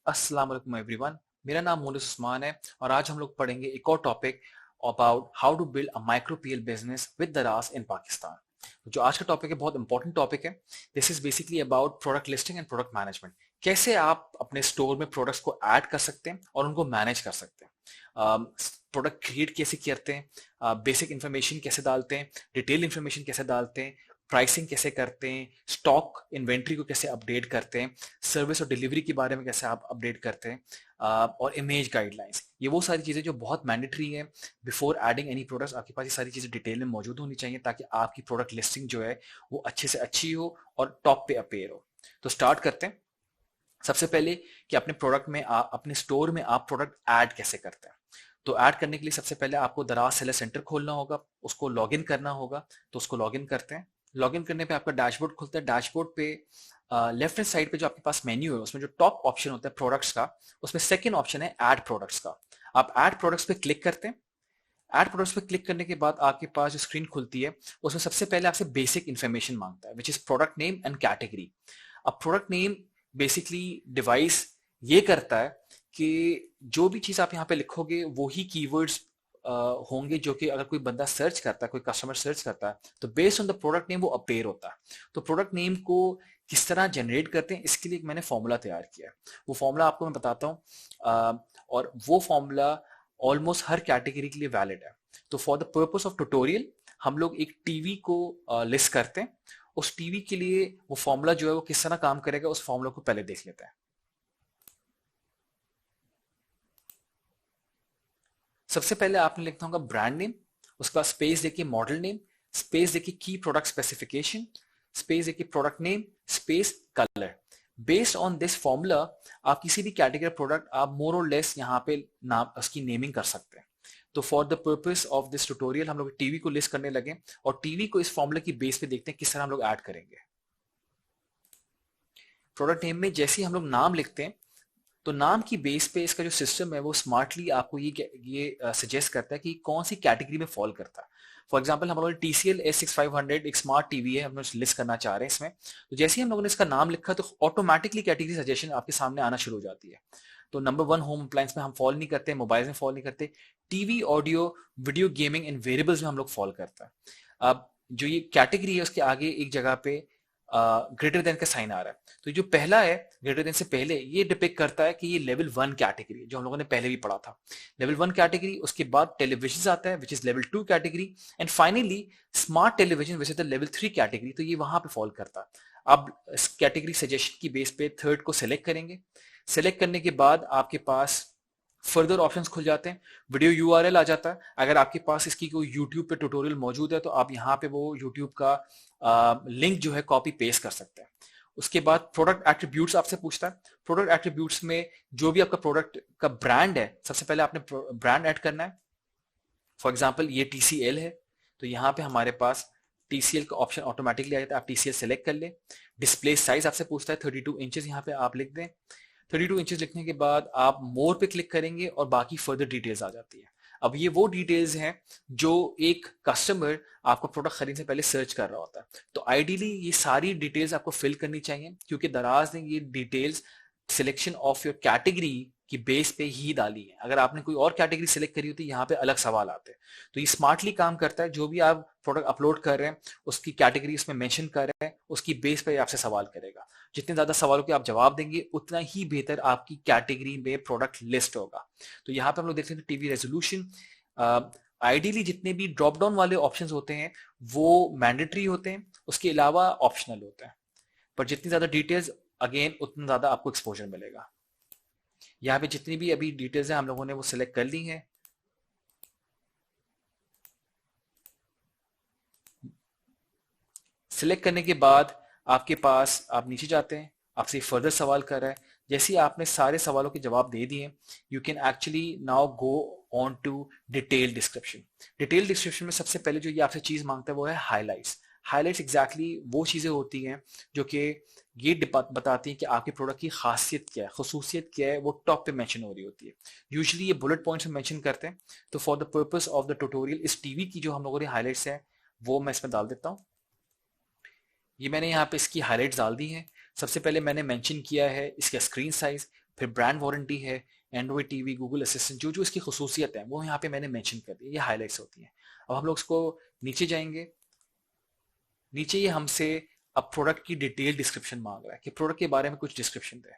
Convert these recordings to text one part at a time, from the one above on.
अस्सलाम वालेकुम एवरीवन। मेरा नाम मोनिस उस्मान है और आज हम लोग पढ़ेंगे एक और topic about how to build a micro PL business with Daraz in Pakistan. तो जो आज का टॉपिक है बहुत इंपॉर्टेंट टॉपिक है। This is basically about product listing and product management. कैसे आप अपने स्टोर में प्रोडक्ट्स को ऐड कर सकते हैं और उनको मैनेज कर सकते हैं। प्रोडक्ट क्रिएट कैसे करते हैं, बेसिक इंफॉर्मेशन कैसे डालते हैं, डिटेल इंफॉर्मेशन कैसे डालते हैं, प्राइसिंग कैसे करते हैं, स्टॉक इन्वेंट्री को कैसे अपडेट करते हैं, सर्विस और डिलीवरी के बारे में कैसे आप अपडेट करते हैं, और इमेज गाइडलाइंस। ये वो सारी चीजें जो बहुत मैंडेटरी है बिफोर एडिंग एनी प्रोडक्ट्स। आपके पास ये सारी चीजें डिटेल में मौजूद होनी चाहिए ताकि आपकी प्रोडक्ट लिस्टिंग जो है वो अच्छे से अच्छी हो और टॉप पे अपेयर हो। तो स्टार्ट करते हैं। सबसे पहले कि अपने प्रोडक्ट में अपने स्टोर में आप प्रोडक्ट ऐड कैसे करते हैं। तो ऐड करने के लिए सबसे पहले आपको दराज सेलर सेंटर खोलना होगा, उसको लॉगिन करना होगा। तो उसको लॉगिन करते हैं। लॉगिन करने पे आपका डैशबोर्ड खुलता है। डैशबोर्ड पे लेफ्ट हैंड साइड पे जो आपके पास मेन्यू है उसमें जो टॉप ऑप्शन होता है प्रोडक्ट्स का, उसमें सेकंड ऑप्शन है ऐड प्रोडक्ट्स का। आप ऐड प्रोडक्ट्स पे क्लिक करते हैं। ऐड प्रोडक्ट्स पे क्लिक करने के बाद आपके पास जो स्क्रीन खुलती है उसमें सबसे पहले आपसे बेसिक इन्फॉर्मेशन मांगता है, which is product name and category. अब प्रोडक्ट नेम बेसिकली डिवाइस ये करता है कि जो भी चीज आप यहाँ पे लिखोगे वो ही कीवर्ड्स होंगे जो कि अगर कोई बंदा सर्च करता है, कोई कस्टमर सर्च करता है तो based on the product name वो अपेयर होता है। तो प्रोडक्ट नेम को किस तरह जनरेट करते हैं इसके लिए एक मैंने फॉर्मूला तैयार किया है। वो फॉर्मूला आपको मैं बताता हूँ, और वो फॉर्मूला ऑलमोस्ट हर कैटेगरी के लिए वैलिड है। तो for the purpose of tutorial हम लोग एक टीवी को लिस्ट करते हैं। उस टीवी के लिए वो फॉर्मूला जो है वो किस तरह काम करेगा उस फॉर्मूला को पहले देख लेते हैं। सबसे पहले आपने लिखना होगा ब्रांड नेम, उसके बाद स्पेस देखिए मॉडल नेम, स्पेस देखिए की प्रोडक्ट स्पेसिफिकेशन, स्पेस देखिए product name, space colour. Based on this formula आप किसी भी कैटेगरी प्रोडक्ट आप मोर और लेस यहाँ पे नाम उसकी नेमिंग कर सकते हैं। तो for the purpose of this tutorial हम लोग टीवी को लिस्ट करने लगे और टीवी को इस फॉर्मूला की बेस पे देखते हैं किस तरह हम लोग ऐड करेंगे। प्रोडक्ट नेम में जैसे ही हम लोग नाम लिखते हैं तो नाम की बेस पे इसका जो सिस्टम है वो स्मार्टली आपको ये सजेस्ट करता है कि कौन सी कैटेगरी में फॉल करता है। फॉर एग्जाम्पल हम लोगों ने TCL S6500 एक स्मार्ट टीवी है, हम लोग लिस्ट करना चाह रहे हैं इसमें। तो जैसे ही हम लोगों ने इसका नाम लिखा तो ऑटोमेटिकली कैटेगरी सजेशन आपके सामने आना शुरू हो जाती है। तो नंबर 1 होम अप्लायंस में हम फॉल नहीं करते, मोबाइल में फॉल नहीं करते, TV audio video gaming and variables में हम लोग फॉल करता है। अब जो ये कैटेगरी है उसके आगे एक जगह पे ग्रेटर देन का साइन आ रहा है। तो जो पहला है ग्रेटर देन से पहले ये डिपिक्ट करता है कि ये लेवल 1 कैटेगरी जो हम लोगों ने पहले भी पढ़ा था। लेवल 1 कैटेगरी, उसके बाद टेलीविजन आता है which is level 2 category, and finally smart television which is the level 3 category. तो ये वहां पे फॉल करता है। अब इस कैटेगरी सजेशन की बेस पे थर्ड को सिलेक्ट करेंगे। सिलेक्ट करने के बाद आपके पास फर्दर ऑप्शंस खुल जाते हैं। वीडियो यूआरएल आ जाता है। अगर आपके पास इसकी कोई यूट्यूब पे ट्यूटोरियल मौजूद है तो आप यहाँ पे वो यूट्यूब का लिंक जो है कॉपी पेस्ट कर सकते हैं। उसके बाद प्रोडक्ट एट्रीब्यूट्स आपसे पूछता है। प्रोडक्ट एट्रीब्यूट्स में जो भी आपका प्रोडक्ट का ब्रांड है सबसे पहले आपने ब्रांड ऐड करना है। फॉर एग्जाम्पल ये TCL है तो यहाँ पे हमारे पास TCL का ऑप्शन ऑटोमेटिकली आ जाता है। आप TCL सेलेक्ट कर ले। डिस्प्ले साइज आपसे पूछता है 32 इंचेस, यहाँ पे आप लिख दें। 32 इंचेस लिखने के बाद आप मोर पे क्लिक करेंगे और बाकी फर्दर डिटेल्स आ जाती है। अब ये वो डिटेल्स हैं जो एक कस्टमर आपको प्रोडक्ट खरीदने से पहले सर्च कर रहा होता है। तो आइडियली ये सारी डिटेल्स आपको फिल करनी चाहिए क्योंकि दराज ने ये details selection of your category की बेस पे ही डाली है। अगर आपने कोई और कैटेगरी सिलेक्ट करी होती यहाँ पे अलग सवाल आते हैं। तो ये स्मार्टली काम करता है। जो भी आप प्रोडक्ट अपलोड कर रहे हैं उसकी कैटेगरी उसमें मेंशन कर रहे हैं, उसकी बेस पे आपसे सवाल करेगा। जितने ज्यादा सवालों के आप जवाब देंगे उतना ही बेहतर आपकी कैटेगरी में प्रोडक्ट लिस्ट होगा। तो यहाँ पे हम लोग देखते हैं टीवी रेजोल्यूशन। आइडियली जितने भी ड्रॉप डाउन वाले ऑप्शंस होते हैं वो मैंडेटरी होते हैं, उसके अलावा ऑप्शनल होते हैं। पर जितनी ज्यादा डिटेल्स अगेन उतना ज्यादा आपको एक्सपोजर मिलेगा। यहाँ पे जितनी भी अभी डिटेल्स हैं हम लोगों ने वो सिलेक्ट कर ली हैं। सिलेक्ट करने के बाद आपके पास आप नीचे जाते हैं, आपसे फर्दर सवाल कर रहा है। जैसे ही आपने सारे सवालों के जवाब दे दिए you can actually now go on to detail description. Detail description में सबसे पहले जो ये आपसे चीज मांगता है वो है हाईलाइट्स। हाईलाइट्स एग्जैक्टली वो चीजें होती हैं जो कि ये बताती हैं कि आपके प्रोडक्ट की खासियत क्या है, खसूसियत क्या है, वो टॉप पे मेंशन हो रही होती है। यूजुअली ये बुलेट पॉइंट्स में मेंशन करते हैं। तो for the purpose of the tutorial इस टीवी की जो हम लोगों ने हाईलाइट्स है वो मैं इसमें डाल देता हूँ। ये मैंने यहाँ पे इसकी हाइलाइट्स डाल दी हैं। सबसे पहले मैंने मेंशन किया है इसका स्क्रीन साइज, फिर ब्रांड वारंटी है, एंड्रॉइड टीवी, गूगल असिस्टेंट, जो जो इसकी खसूसियत है वो यहाँ पे मैंने मेंशन कर दी, ये हाईलाइट्स होती हैं। अब हम लोग इसको नीचे जाएंगे। नीचे ये हमसे अब प्रोडक्ट की डिटेल डिस्क्रिप्शन मांग रहा है कि प्रोडक्ट के बारे में कुछ डिस्क्रिप्शन दे।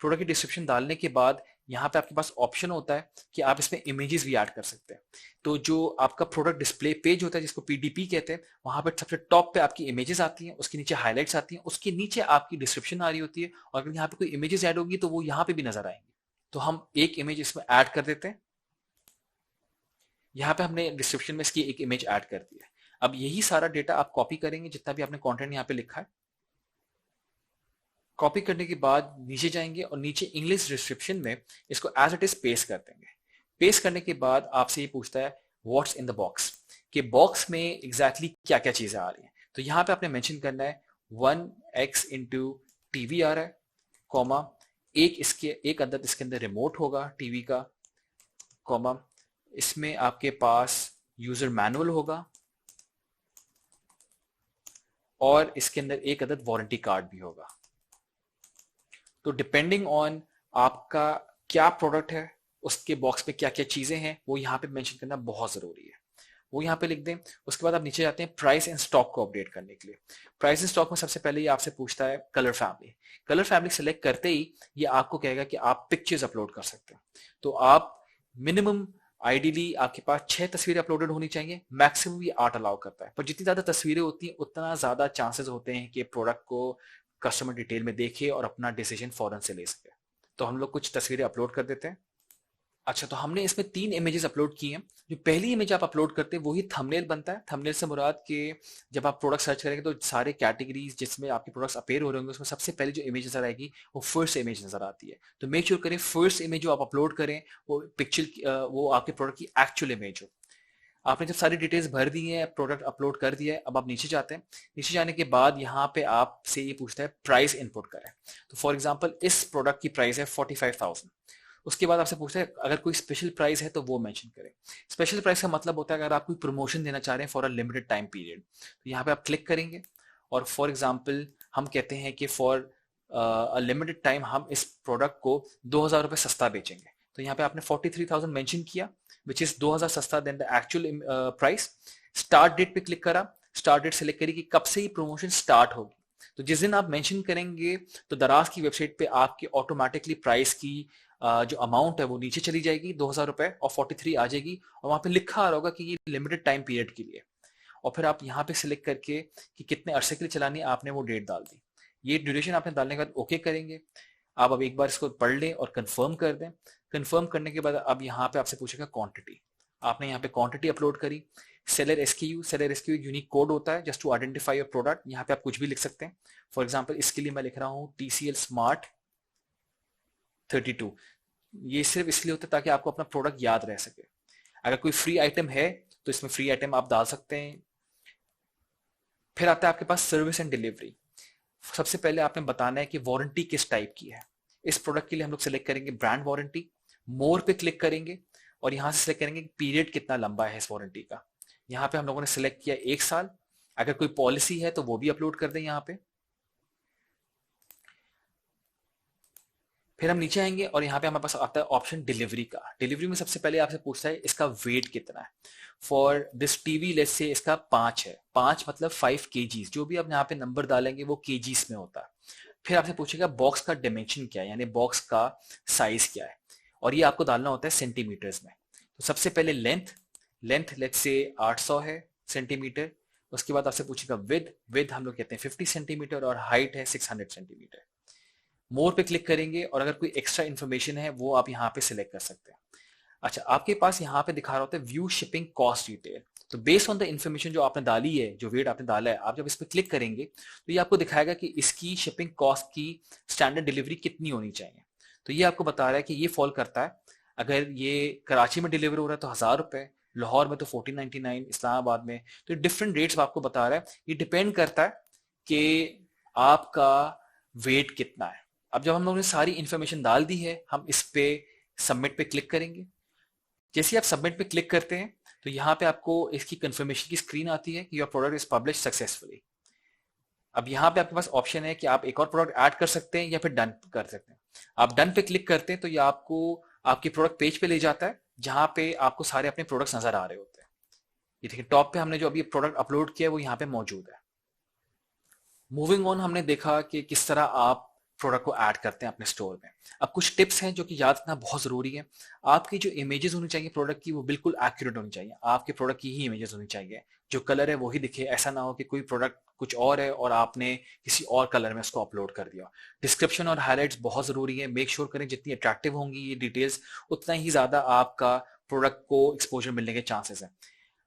प्रोडक्ट की डिस्क्रिप्शन डालने के बाद यहाँ पे आपके पास ऑप्शन होता है कि आप इसमें इमेजेस भी ऐड कर सकते हैं। तो जो आपका प्रोडक्ट डिस्प्ले पेज होता है जिसको पीडीपी कहते हैं, वहां पर सबसे टॉप पे आपकी इमेजेस आती हैं, उसके नीचे हाईलाइट्स आती हैं, उसके नीचे आपकी डिस्क्रिप्शन आ रही होती है, और अगर यहाँ पे कोई इमेजेस ऐड होगी तो वो यहाँ पे भी नजर आएंगी। तो हम एक इमेज इसमें ऐड कर देते हैं। यहाँ पे हमने डिस्क्रिप्शन में इसकी एक इमेज ऐड कर दी है। अब यही सारा डेटा आप कॉपी करेंगे, जितना भी आपने कंटेंट यहाँ पे लिखा है। कॉपी करने के बाद नीचे जाएंगे और नीचे इंग्लिश डिस्क्रिप्शन में इसको एज इट इज पेस्ट कर देंगे। पेस्ट करने के बाद आपसे ये पूछता है व्हाट्स इन द बॉक्स, कि बॉक्स में एग्जैक्टली क्या क्या चीजें आ रही हैं। तो यहाँ पे आपने मेंशन करना है 1x इंटू टीवी आ रहा है, कॉमा एक अदद इसके अंदर रिमोट होगा टीवी का, कॉमा इसमें आपके पास यूजर मैनुअल होगा, और इसके अंदर एक अदद वारंटी कार्ड भी होगा। तो डिपेंडिंग ऑन आपका क्या प्रोडक्ट है, उसके बॉक्स में क्या क्या चीजें हैं, वो यहाँ पे मेंशन करना बहुत जरूरी है। वो यहाँ पे लिख दें। उसके बाद आप नीचे जाते हैं प्राइस एंड स्टॉक को अपडेट करने के लिए। प्राइस एंड स्टॉक में सबसे पहले ये आपसे पूछता है colour family. Colour family select करते ही ये आपको कहेगा कि आप पिक्चर्स अपलोड कर सकते हैं। तो आप मिनिमम आइडियली आपके पास 6 तस्वीरें अपलोडेड होनी चाहिए, मैक्सिमम भी 8 अलाउ करता है। पर जितनी ज्यादा तस्वीरें होती हैं उतना ज्यादा चांसेस होते हैं कि प्रोडक्ट को कस्टमर डिटेल में देखे और अपना डिसीजन फौरन से ले सके। तो हम लोग कुछ तस्वीरें अपलोड कर देते हैं। अच्छा, तो हमने इसमें 3 इमेजेस अपलोड की हैं। जो पहली इमेज आप अपलोड करते हैं वही थंबनेल बनता है। थंबनेल से मुराद के जब आप प्रोडक्ट सर्च करेंगे तो सारे कैटेगरीज जिसमें आपके प्रोडक्ट्स अपेयर हो रहे होंगे उसमें सबसे पहले जो इमेज नजर आएगी वो फर्स्ट इमेज नजर आती है। तो मेक श्योर करें फर्स्ट इमेज जो आप अपलोड करें वो पिक्चर वो आपके प्रोडक्ट की एक्चुअल इमेज हो। आपने जब सारी डिटेल्स भर दी है, प्रोडक्ट अपलोड कर दिया है, अब आप नीचे जाते हैं। नीचे जाने के बाद यहाँ पे आपसे ये पूछता है प्राइस इनपुट करें। तो फॉर एग्जांपल इस प्रोडक्ट की प्राइस है 45,000। उसके बाद आपसे पूछता है अगर कोई स्पेशल प्राइस है तो वो मेंशन करें। स्पेशल प्राइस का मतलब होता है अगर आप कोई प्रमोशन देना चाह रहे हैं for a limited time period, तो यहाँ पे आप क्लिक करेंगे और फॉर एग्जाम्पल हम कहते हैं कि फॉर अ लिमिटेड टाइम हम इस प्रोडक्ट को 2,000 रुपये सस्ता बेचेंगे। तो यहाँ पे आपने 43,000 मेंशन किया, विच इज 2,000 सस्ता than the actual price. Start date पे क्लिक करा, स्टार्ट डेट सेलेक्ट करी कि कब से ये प्रमोशन स्टार्ट होगी। तो जिस दिन आप मेंशन करेंगे तो दराज की वेबसाइट पे आपकी ऑटोमेटिकली प्राइस की जो अमाउंट है वो नीचे चली जाएगी 2,000 रुपए और 43 आ जाएगी, और वहां पे लिखा आ रहा होगा कि ये लिमिटेड टाइम पीरियड के लिए। और फिर आप यहाँ पे सिलेक्ट करके कि कितने अरसे के लिए चलानी है आपने वो डेट डाल दी। ये ड्यूरेशन आपने डालने के बाद ओके करेंगे। आप अब एक बार इसको पढ़ लें और कंफर्म कर दें। कंफर्म करने के बाद अब यहाँ पे आपसे पूछेगा क्वांटिटी। आपने यहाँ पे क्वांटिटी अपलोड करी। सेलर एसक्यू यूनिक कोड होता है just to identify your product. यहाँ पे आप कुछ भी लिख सकते हैं। फॉर एग्जाम्पल इसके लिए मैं लिख रहा हूँ TCL Smart 32। ये सिर्फ इसलिए होता है ताकि आपको अपना प्रोडक्ट याद रह सके। अगर कोई फ्री आइटम है तो इसमें फ्री आइटम आप डाल सकते हैं। फिर आता है आपके पास सर्विस एंड डिलीवरी। सबसे पहले आपने बताना है कि वारंटी किस टाइप की है। इस प्रोडक्ट के लिए हम लोग सेलेक्ट करेंगे ब्रांड वारंटी। मोर पे क्लिक करेंगे और यहां से सेलेक्ट करेंगे पीरियड कितना लंबा है इस वारंटी का। यहाँ पे हम लोगों ने सेलेक्ट किया 1 साल। अगर कोई पॉलिसी है तो वो भी अपलोड कर दें यहाँ पे। फिर हम नीचे आएंगे और यहाँ पे हमारे पास आता है ऑप्शन डिलीवरी का। डिलीवरी में सबसे पहले आपसे पूछता है इसका वेट कितना है। For this TV let's say इसका 5 है। 5 मतलब 5 kgs। जो भी आप यहाँ पे नंबर डालेंगे वो kgs में होता है। फिर आपसे पूछेगा बॉक्स का डायमेंशन क्या है, यानी बॉक्स का साइज क्या है, और ये आपको डालना होता है सेंटीमीटर्स में। तो सबसे पहले लेंथ लेट्स से 800 है सेंटीमीटर। उसके बाद आपसे पूछेगा विद हम लोग कहते हैं 50 सेंटीमीटर, और हाइट है 600 सेंटीमीटर। मोर पे क्लिक करेंगे और अगर कोई एक्स्ट्रा इन्फॉर्मेशन है वो आप यहाँ पे सिलेक्ट कर सकते हैं। अच्छा, आपके पास यहाँ पे दिखा रहा होता है व्यू शिपिंग कॉस्ट डिटेल। तो बेस्ड ऑन द इन्फॉर्मेशन जो आपने डाली है, जो वेट आपने डाला है, आप जब इस पे क्लिक करेंगे तो ये आपको दिखाएगा कि इसकी शिपिंग कॉस्ट की स्टैंडर्ड डिलीवरी कितनी होनी चाहिए। तो ये आपको बता रहा है कि ये फॉल करता है। अगर ये कराची में डिलीवर हो रहा है तो 1,000 रुपए, लाहौर में तो 1499, इस्लामाबाद में तो डिफरेंट रेट्स आपको बता रहा है। ये डिपेंड करता है कि आपका वेट कितना है। अब जब हम लोगों ने सारी इंफॉर्मेशन डाल दी है, हम इस पे सबमिट पे क्लिक करेंगे। जैसे आप सबमिट पे क्लिक करते हैं तो यहाँ पे आपको इसकी कंफर्मेशन की स्क्रीन आती है कि your product is publish successfully. अब यहाँ पे आपके पास ऑप्शन है कि आप एक और प्रोडक्ट ऐड कर सकते हैं या फिर डन कर सकते हैं। आप डन पे क्लिक करते हैं तो ये आपको आपके प्रोडक्ट पेज पे ले जाता है, जहां पे आपको सारे अपने प्रोडक्ट्स नजर आ रहे होते हैं। ये देखिए टॉप पे हमने जो अभी प्रोडक्ट अपलोड किया है वो यहाँ पे मौजूद है। मूविंग ऑन, हमने देखा कि किस तरह आप प्रोडक्ट को ऐड करते हैं अपने स्टोर में। अब कुछ टिप्स हैं जो कि याद रखना बहुत जरूरी है। आपकी जो इमेजेस होनी चाहिए प्रोडक्ट की वो बिल्कुल एक्यूरेट होनी चाहिए, आपके प्रोडक्ट की ही इमेजेस होनी चाहिए, जो कलर है वही दिखे। ऐसा ना हो कि कोई प्रोडक्ट कुछ और है और आपने किसी और कलर में उसको अपलोड कर दिया। डिस्क्रिप्शन और हाईलाइट्स बहुत जरूरी है, मेक श्योर करें जितनी अट्रैक्टिव होंगी ये डिटेल्स उतना ही ज्यादा आपका प्रोडक्ट को एक्सपोजर मिलने के चांसेस हैं।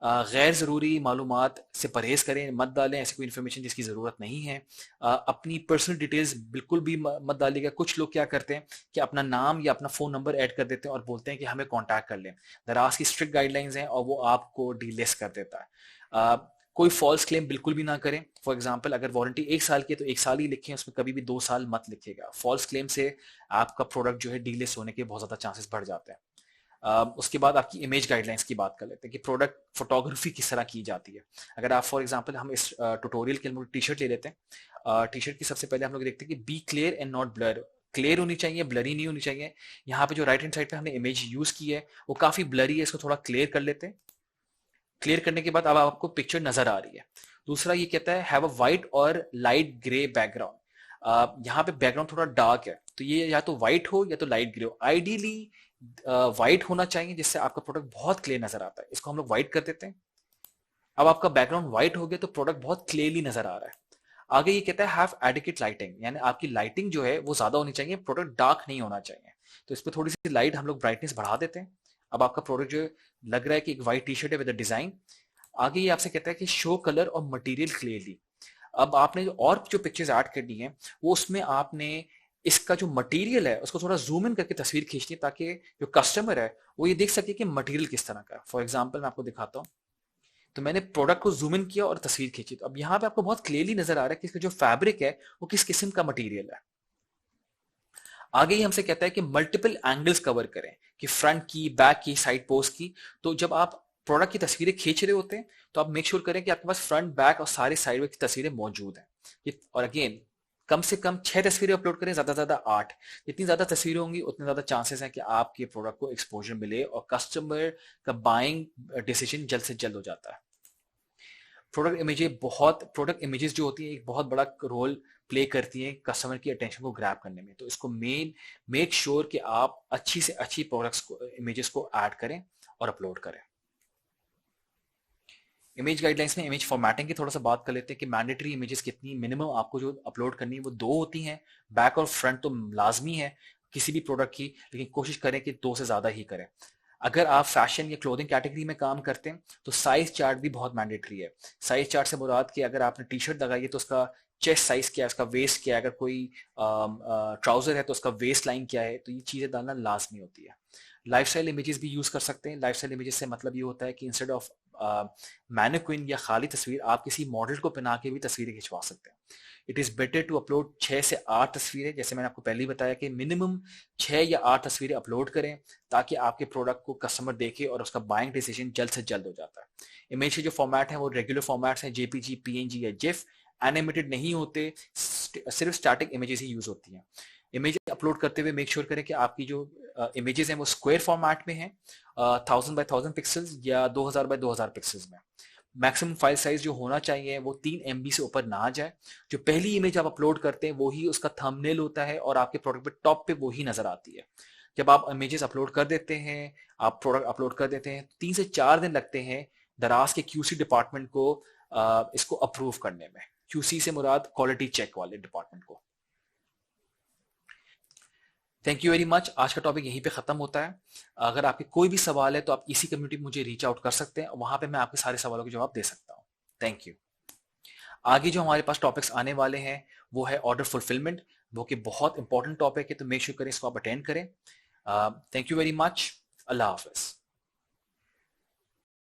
गैर ज़रूरी मालूमात से परहेज करें, मत डालें ऐसी कोई इन्फॉर्मेशन जिसकी ज़रूरत नहीं है। अपनी पर्सनल डिटेल्स बिल्कुल भी मत डालिएगा। कुछ लोग क्या करते हैं कि अपना नाम या अपना फ़ोन नंबर ऐड कर देते हैं और बोलते हैं कि हमें कांटेक्ट कर लें। दराज की स्ट्रिक्ट गाइडलाइंस हैं और वो आपको डीलिस्ट कर देता है। कोई फॉल्स क्लेम बिल्कुल भी ना करें। फॉर एग्जाम्पल अगर वारंटी 1 साल की है तो 1 साल ही लिखें, उसमें कभी भी 2 साल मत लिखिएगा। फॉल्स क्लेम से आपका प्रोडक्ट जो है डीलिस्ट होने के बहुत ज़्यादा चांसेस बढ़ जाते हैं। उसके बाद आपकी इमेज गाइडलाइंस की बात कर लेते हैं कि प्रोडक्ट फोटोग्राफी किस तरह की जाती है। अगर आप फॉर एग्जांपल हम इस ट्यूटोरियल के लिए टी शर्ट ले लेते हैं। टी शर्ट की सबसे पहले हम लोग देखते हैं कि be clear and not blur. Clear होनी चाहिए, ब्लरी नहीं होनी चाहिए। यहाँ पे जो राइट हैंड साइड पे हमने इमेज यूज की है वो काफी ब्लरी है, इसको थोड़ा क्लियर कर लेते हैं। क्लियर करने के बाद अब आपको पिक्चर नजर आ रही है। दूसरा ये कहता है हैव अ वाइट और लाइट ग्रे बैकग्राउंड। यहाँ पे बैकग्राउंड थोड़ा डार्क है तो ये या तो व्हाइट हो या तो लाइट ग्रे हो। आइडियली व्हाइट होना चाहिए जिससे आपका प्रोडक्ट बहुत क्लियर नजर आता है। इसको हम लोग व्हाइट कर देते हैं। अब आपका बैकग्राउंड व्हाइट हो गया तो प्रोडक्ट बहुत क्लियरली नजर आ रहा है। आगे ये कहता है हैव एडिक्वेट लाइटिंग, यानी आपकी लाइटिंग जो है वो ज्यादा होनी चाहिए, प्रोडक्ट डार्क नहीं होना चाहिए। तो इस पर थोड़ी सी लाइट हम लोग ब्राइटनेस बढ़ा देते हैं। अब आपका प्रोडक्ट जो लग रहा है कि एक व्हाइट टी शर्ट है विद डिजाइन। आगे ये आपसे कहता है कि शो कलर और मटेरियल क्लियरली। अब आपने जो पिक्चर्स ऐड करनी है वो उसमें आपने इसका जो मटेरियल है उसको थोड़ा जूम इन करके तस्वीर खींचनी है ताकि जो कस्टमर है वो ये देख सके कि मटेरियल किस तरह का है। फॉर एग्जांपल मैं आपको दिखाता हूँ। तो मैंने प्रोडक्ट को जूम इन किया और तस्वीर खींची तो अब यहाँ पे आपको बहुत क्लियरली नजर आ रहा है कि इसका जो फैब्रिक है वो किस किस्म का मटेरियल है। आगे ही हमसे कहता है कि मल्टीपल एंगल्स कवर करें, कि फ्रंट की, बैक की, साइड पोस्ट की। तो जब आप प्रोडक्ट की तस्वीरें खींच रहे होते हैं तो आप मेक श्योर करें कि आपके पास फ्रंट, बैक और सारे साइड की तस्वीरें मौजूद हैं। और अगेन कम से कम 6 तस्वीरें अपलोड करें, ज्यादा से ज्यादा 8। जितनी ज्यादा तस्वीरें होंगी उतने ज्यादा चांसेस हैं कि आपके प्रोडक्ट को एक्सपोजर मिले और कस्टमर का बाइंग डिसीजन जल्द से जल्द हो जाता है। प्रोडक्ट इमेजेस जो होती है एक बहुत बड़ा रोल प्ले करती है कस्टमर की अटेंशन को ग्रैब करने में। तो इसको मेक श्योर कि आप अच्छी से अच्छी प्रोडक्ट्स को, इमेजेस को ऐड करें और अपलोड करें। इमेज गाइडलाइंस में इमेज फॉर्मेटिंग की थोड़ा सा बात कर लेते हैं कि मैंडेटरी इमेजेस कितनी मिनिमम आपको जो अपलोड करनी है वो 2 होती हैं। बैक और फ्रंट तो लाजमी है किसी भी प्रोडक्ट की, लेकिन कोशिश करें कि 2 से ज्यादा ही करें। अगर आप फैशन या क्लोथिंग कैटेगरी में काम करते हैं तो साइज चार्ट भी बहुत मैंडेटरी है। साइज चार्ट से मुराद कि अगर आपने टी शर्ट लगाई है तो उसका चेस्ट साइज क्या है, उसका वेस्ट क्या है, अगर कोई ट्राउजर है तो उसका वेस्ट लाइन क्या है, तो ये चीजें डालना लाजमी होती है। लाइफस्टाइल इमेजेस भी यूज कर सकते हैं। लाइफस्टाइल इमेजेस से मतलब ये होता है कि इंस्टेड ऑफ मैनिक्विन या खाली तस्वीर आप किसी मॉडल को पहना के भी तस्वीरें खिंचवा सकते हैं। It is better to upload 6 से 8 तस्वीरें, जैसे मैंने आपको पहले ही बताया कि मिनिमम 6 या 8 तस्वीरें अपलोड करें ताकि आपके प्रोडक्ट को कस्टमर देखे और उसका बाइंग डिसीजन जल्द से जल्द हो जाता है। इमेज के जो फॉर्मेट है वो रेगुलर फॉर्मेट्स हैं, जेपीजी, पीएनजी या जिफ। एनिमेटेड नहीं होते, सिर्फ स्टैटिक इमेजेस ही यूज होती हैं। इमेज अपलोड करते हुए मेक श्योर करें कि आपकी जो इमेजेस हैं वो स्क्वायर फॉर्मेट में हैं, 1000 बाय 1000 पिक्सल्स या 2000 बाय 2000 पिक्सल्स में। मैक्सिमम फाइल साइज जो होना चाहिए वो 3 MB से ऊपर ना आ जाए। जो पहली इमेज आप अपलोड करते हैं वो ही उसका थंबनेल होता है और आपके प्रोडक्ट पे टॉप पे वो ही नजर आती है। जब आप इमेजेस अपलोड कर देते हैं, आप प्रोडक्ट अपलोड कर देते हैं, 3 से 4 दिन लगते हैं दराज के QC डिपार्टमेंट को इसको अप्रूव करने में। QC से मुराद क्वालिटी चेक वाले डिपार्टमेंट को। Thank you very much. आज का टॉपिक यहीं पे खत्म होता है। अगर आपके कोई भी सवाल है तो आप इसी कम्युनिटी में मुझे रीच आउट कर सकते हैं, वहां पे मैं आपके सारे सवालों के जवाब दे सकता हूँ। Thank you. आगे जो हमारे पास टॉपिक्स आने वाले हैं वो है ऑर्डर फुलफिलमेंट, वो कि बहुत इंपॉर्टेंट टॉपिक है, तो मेक श्योर करें इसको आप अटेंड करें। Thank you very much. Allah Hafiz.